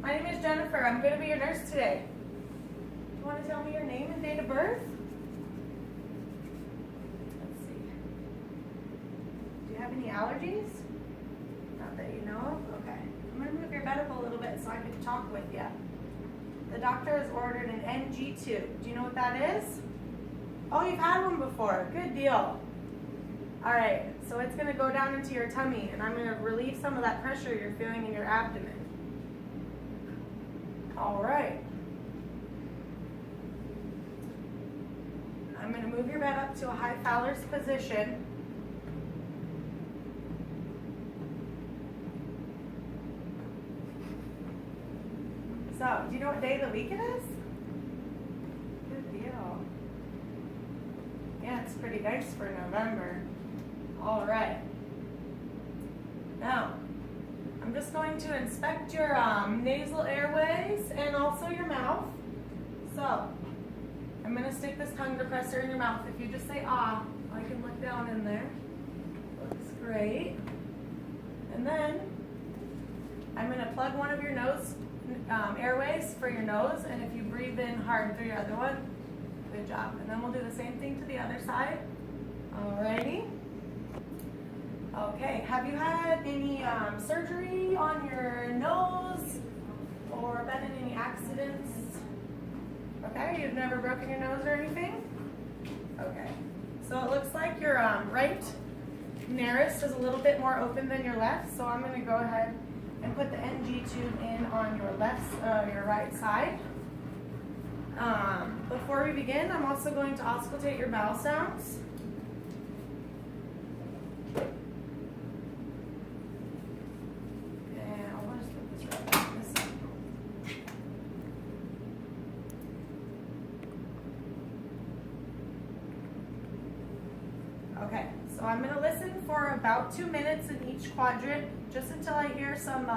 My name is Jennifer. I'm going to be your nurse today. Do you want to tell me your name and date of birth? Let's see. Do you have any allergies? Not that you know of? Okay. I'm going to move your bed up a little bit so I can talk with you. The doctor has ordered an NG tube. Do you know what that is? Oh, you've had one before. Good deal. All right, so it's going to go down into your tummy, and I'm going to relieve some of that pressure you're feeling in your abdomen. All right. I'm going to move your bed up to a high Fowler's position. So, do you know what day of the week it is? Good deal. Yeah, it's pretty nice for November. All right. Now, I'm just going to inspect your nasal airways and also your mouth. So, I'm going to stick this tongue depressor in your mouth. If you just say ah, I can look down in there. Looks great. And then, I'm going to plug one of your nose airways for your nose, and if you breathe in hard through your other one, good job. And then we'll do the same thing to the other side. Alrighty. Okay, have you had any surgery on your nose or been in any accidents? Okay, you've never broken your nose or anything? Okay, so it looks like your right nares is a little bit more open than your left, so I'm going to go ahead and put the NG tube in on your your right side. Before we begin, I'm also going to auscultate your bowel sounds. And I'll just put this right back this side. Okay, so I'm going to listen for about 2 minutes in each quadrant, just until I hear some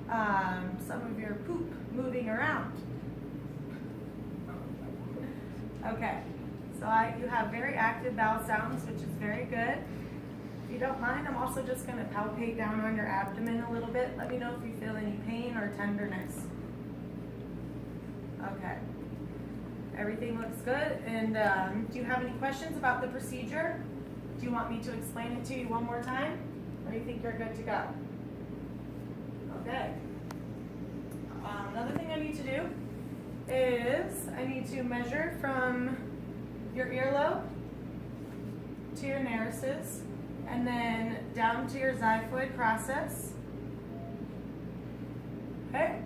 of your poop moving around. Okay, so you have very active bowel sounds, which is very good. If you don't mind, I'm also just going to palpate down on your abdomen a little bit. Let me know if you feel any pain or tenderness. Okay, everything looks good. And do you have any questions about the procedure? Do you want me to explain it to you one more time? Or do you think you're good to go? Okay. Another thing I need to do is I need to measure from your earlobe to your nares and then down to your xiphoid process. Okay?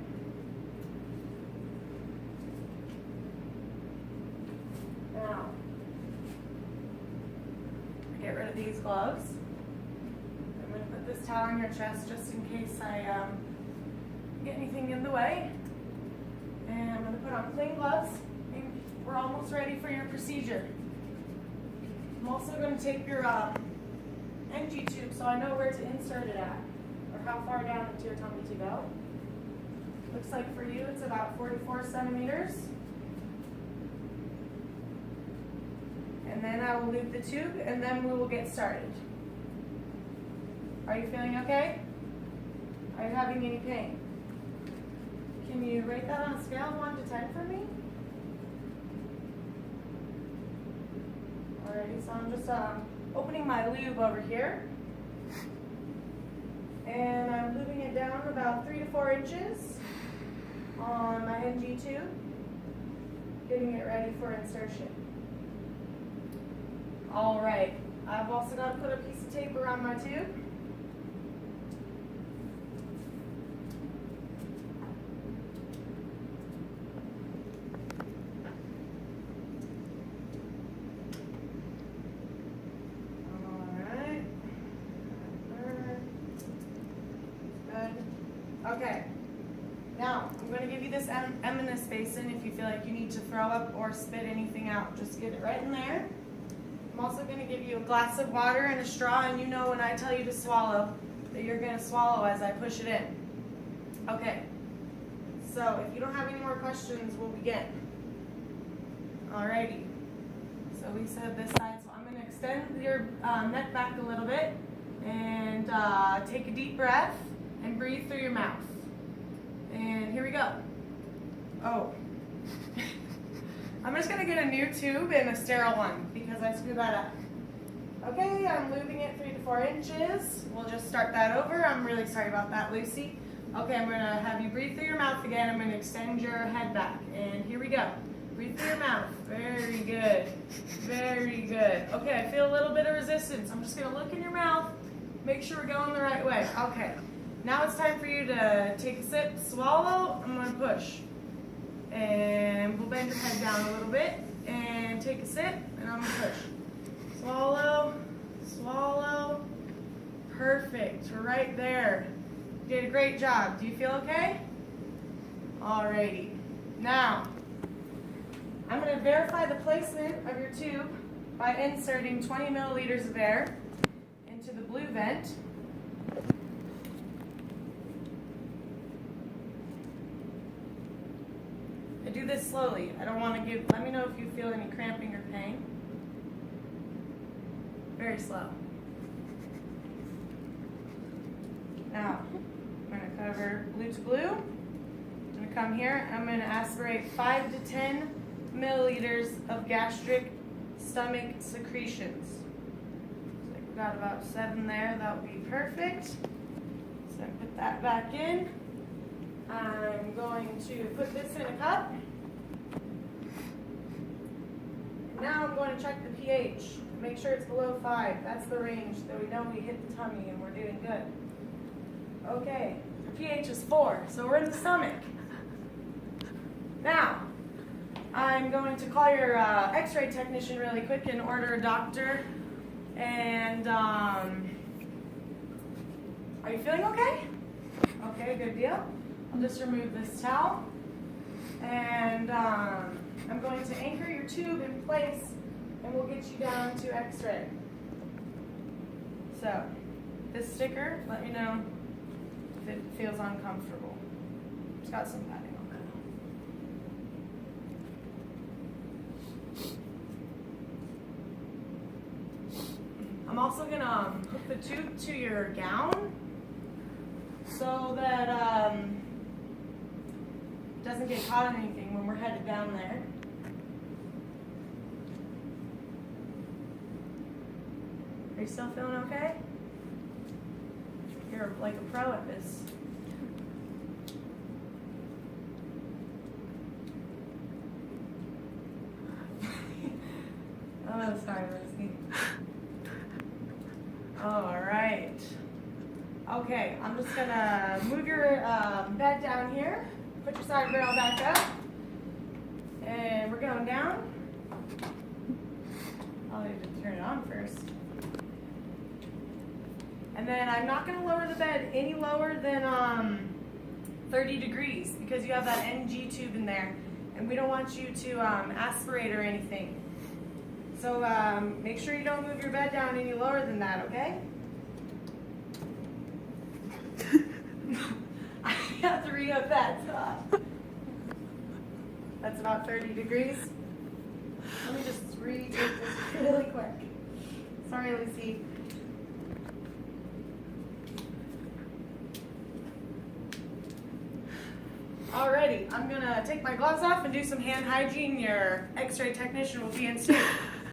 Now, get rid of these gloves. I'm going to put this towel on your chest just in case I get anything in the way. And I'm going to put on clean gloves. And we're almost ready for your procedure. I'm also going to take your NG tube so I know where to insert it at, or how far down into your tummy to go. Looks like for you it's about 44 centimeters. And then I will loop the tube and then we will get started. Are you feeling okay? Are you having any pain? Can you rate that on a scale of 1 to 10 for me? Alrighty, so I'm just opening my lube over here. And I'm lubing it down about 3 to 4 inches on my NG tube, getting it ready for insertion. Alright, I've also got to put a piece of tape around my tube. Okay, now I'm going to give you this M&S basin if you feel like you need to throw up or spit anything out. Just get it right in there. I'm also going to give you a glass of water and a straw, and you know when I tell you to swallow that you're going to swallow as I push it in. Okay, so if you don't have any more questions, we'll begin. Alrighty, so we said this side, so I'm going to extend your neck back a little bit and take a deep breath. And breathe through your mouth. And Oh. I'm just gonna get a new tube and a sterile one because I screwed that up. Okay, I'm lubing it 3 to 4 inches. We'll just start that over. I'm really sorry about that, Lucy. Okay, I'm gonna have you breathe through your mouth again. I'm gonna extend your head back. And here we go. Breathe through your mouth. Very good. Very good. Okay, I feel a little bit of resistance. I'm just gonna look in your mouth. Make sure we're going the right way. Okay. Now it's time for you to take a sip, swallow. I'm gonna push. And we'll bend your head down a little bit. And take a sip, and I'm gonna push. Swallow, swallow. Perfect. We're right there. You did a great job. Do you feel okay? Alrighty. Now, I'm going to verify the placement of your tube by inserting 20 milliliters of air into the blue vent. I do this slowly. I don't want to let me know if you feel any cramping or pain. Very slow. Now, I'm going to cover blue to blue. I'm going to come here. I'm going to aspirate 5 to 10 milliliters of gastric stomach secretions. So we've got about 7 there. That would be perfect. So I put that back in. I'm going to put this in a cup. Now I'm going to check the pH. Make sure it's below 5. That's the range that we know we hit the tummy and we're doing good. Okay, the pH is 4, so we're in the stomach. Now, I'm going to call your x-ray technician really quick and order a doctor. And are you feeling okay? Okay, good deal. I'll just remove this towel. And I'm going to anchor your tube in place and we'll get you down to x-ray. So, this sticker, let me know if it feels uncomfortable. It's got some padding on that. I'm also going to hook the tube to your gown so that it doesn't get caught in anything when we're headed down there. Are you still feeling okay? You're like a pro at this. Oh, sorry, Lucy. All right. Okay, I'm just gonna move your bed down here. Put your side rail back up. And we're going down. I'll need to turn it on first. And then I'm not going to lower the bed any lower than 30 degrees because you have that NG tube in there. And we don't want you to aspirate or anything. So make sure you don't move your bed down any lower than that, okay? I have to re-up that. That's about 30 degrees. Let me just retake this really quick. Sorry, Lucy. Alrighty, I'm gonna take my gloves off and do some hand hygiene. Your x-ray technician will be in soon.